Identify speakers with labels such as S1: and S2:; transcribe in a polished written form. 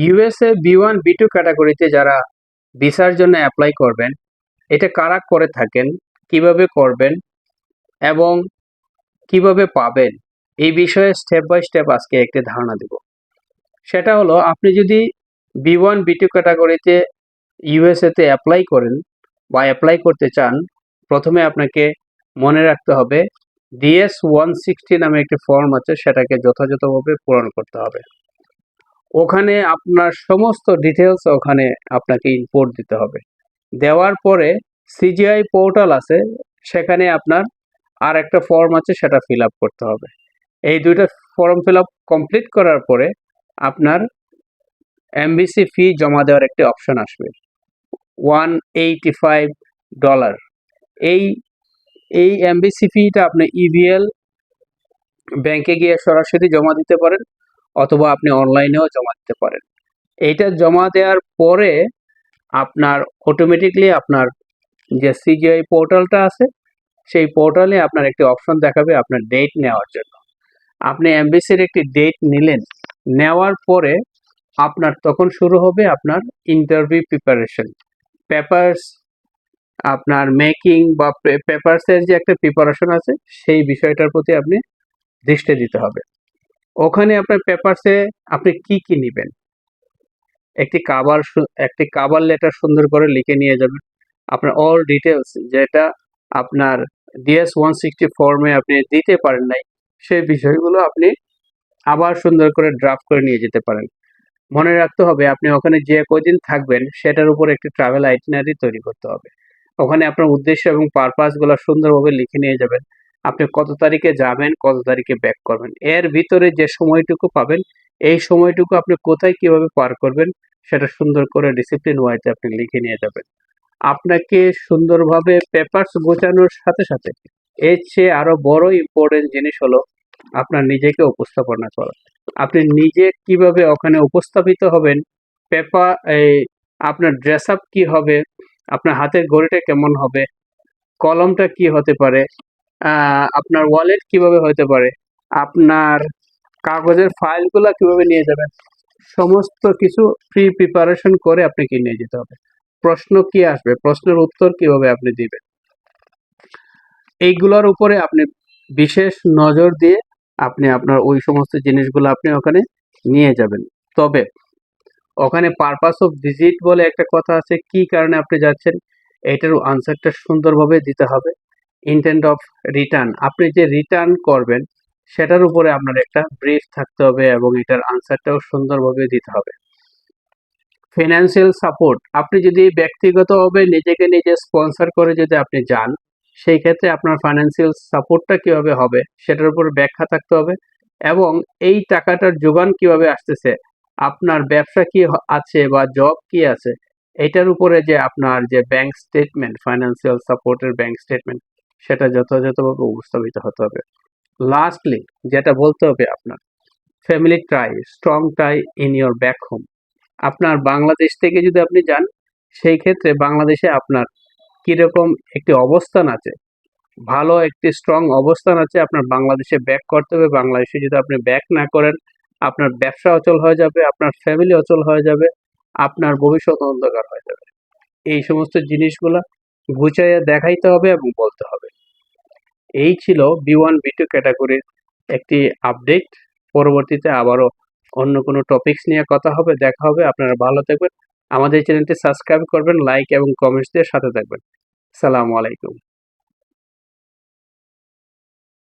S1: USA B one B2 ক্যাটাগরিতে যারা ভিসার জন্য অ্যাপ্লাই করবেন, এটা কারা করে থাকেন, কিভাবে করবেন এবং কিভাবে পাবেন, এই বিষয়ে স্টেপ বাই স্টেপ আজকে একটি ধারণা দেব। সেটা হলো, আপনি যদি বি1 বি2 ক্যাটাগরিতে ইউএসএতে অ্যাপ্লাই করেন বা অ্যাপ্লাই করতে চান, প্রথমে আপনাকে মনে রাখতে হবে DS-160 নামে একটি ফর্ম আছে, সেটাকে যথাযথভাবে পূরণ করতে হবে। ওখানে আপনার সমস্ত ডিটেলস ওখানে আপনাকে ইনপুট দিতে হবে। দেওয়ার পরে সিজিআই পোর্টাল আছে, সেখানে আপনার আর একটা ফর্ম আছে, সেটা ফিল আপ করতে হবে। এই দুইটা ফর্ম ফিল আপ কমপ্লিট করার পরে আপনার এমবিসি ফি জমা দেওয়ার একটি অপশন আসবে, $185। এই এমবিসি ফিটা আপনি ইবিএল ব্যাংকে গিয়ে সরাসরি জমা দিতে পারেন, অথবা আপনি অনলাইনেও জমা দিতে পারেন। এইটা জমা দেওয়ার পরে আপনার অটোমেটিকলি আপনার যে সিজিআই পোর্টালটা আছে, সেই পোর্টালে আপনার একটি অপশন দেখাবে আপনার ডেট নেওয়ার জন্য। আপনি এমবিসির একটি ডেট নিলেন, নেওয়ার পরে আপনার তখন শুরু হবে আপনার ইন্টারভিউ প্রিপারেশন। পেপারস আপনার মেকিং বা পেপারসের যে একটা প্রিপারেশন আছে, সেই বিষয়টার প্রতি আপনি দৃষ্টি দিতে হবে। ওখানে আপনার পেপারসে আপনি কি কি নেবেন, একটি কাভার লেটার সুন্দর করে লিখে নিয়ে যাবেন। আপনার অল ডিটেলস, যেটা আপনার DS-160 ফর্মে আপনি দিতে পারেন নাই, সেই বিষয়গুলো আপনি আবার সুন্দর করে ড্রাফট করে নিয়ে যেতে পারেন। মনে রাখতে হবে, আপনি ওখানে যে কয়দিন থাকবেন সেটার উপর একটি ট্রাভেল আইটিনারি তৈরি করতে হবে। ওখানে আপনার উদ্দেশ্য এবং পারপাসগুলো সুন্দরভাবে লিখে নিয়ে যাবেন। আপনি কত তারিখে যাবেন, কত তারিখে ব্যাক করবেন, এর ভিতরে যে সময়টুকু পাবেন, এই সময়টুকু আপনি কোথায় কিভাবে পার করবেন, সেটা সুন্দর করে ডিসিপ্লিন ওয়াইতে আপনি লিখে নিয়ে যাবেন। আপনাকে সুন্দরভাবে পেপারস গোছানোর সাথে সাথে এর চেয়ে আরো বড় ইম্পর্টেন্ট জিনিস হলো আপনার নিজেকে উপস্থাপনা করা। আপনি নিজে কিভাবে ওখানে উপস্থাপিত হবেন, আপনার ড্রেস আপ কি হবে, আপনার হাতের ঘড়িটা কেমন হবে, কলমটা কি হতে পারে, আপনার ওয়ালেট কিভাবে হতে পারে, আপনার কাগজের ফাইলগুলো কিভাবে নিয়ে যাবেন, সমস্ত কিছু প্রিপারেশন করে আপনাকে নিয়ে যেতে হবে। প্রশ্ন কি আসবে, প্রশ্নের উত্তর কিভাবে আপনি দিবেন, এইগুলোর উপরে আপনি বিশেষ নজর দিয়ে আপনি আপনার ওই সমস্ত জিনিসগুলো আপনি ওখানে নিয়ে যাবেন। তবে ওখানে পারপাস অফ ভিজিট বলে একটা কথা আছে, কি কারণে আপনি যাচ্ছেন, এটার আনসারটা সুন্দরভাবে দিতে হবে। ইন্টেন্ট অফ রিটার্ন, আপনি যে রিটার্ন করবেন সেটার উপরে আপনার একটা ব্রিফ থাকতে হবে এবং এটার আনসারটাও সুন্দরভাবে দিতে হবে। ফিনান্সিয়াল সাপোর্ট, আপনি যদি ব্যক্তিগতভাবে নিজেকে নিজে স্পন্সর করে যদি আপনি যান, সেই ক্ষেত্রে আপনার ফাইন্যান্সিয়াল সাপোর্টটা কিভাবে হবে সেটার উপর ব্যাখ্যা থাকতে হবে। এবং এই টাকাটার যোগান কিভাবে আসতেছে, আপনার ব্যবসা কি আছে বা জব কি আছে, এটার উপরে যে আপনার যে ব্যাংক স্টেটমেন্ট, ফাইন্যান্সিয়াল সাপোর্টের ব্যাংক স্টেটমেন্ট, সেটা যথাযথভাবে উপস্থাপিত হতে হবে। লাস্টলি যেটা বলতে হবে, আপনার family tie, strong tie in your back home. আপনার বাংলাদেশ থেকে যদি আপনি যান, সেই ক্ষেত্রে বাংলাদেশে আপনার কিরকম একটি অবস্থান আছে, ভালো একটি স্ট্রং অবস্থান আছে, আপনার বাংলাদেশে ব্যাক করতে হবে। বাংলাদেশে যদি আপনি ব্যাক না করেন, আপনার ব্যবসা অচল হয়ে যাবে, আপনার ফ্যামিলি অচল হয়ে যাবে, আপনার ভবিষ্যৎ অন্ধকার হয়ে যাবে। এই সমস্ত জিনিসগুলা গুছাইয়া দেখাইতে হবে এবং বলতে হবে। এই ছিল বি1 বি2 ক্যাটাগরির একটি আপডেট। পরবর্তীতে আবারও অন্য কোনো টপিকস নিয়ে কথা হবে, দেখা হবে। আপনারা ভালো থাকবেন, আমাদের চ্যানেলটি সাবস্ক্রাইব করবেন, লাইক এবং কমেন্টস দিয়ে সাথে থাকবেন। আসসালামু আলাইকুম।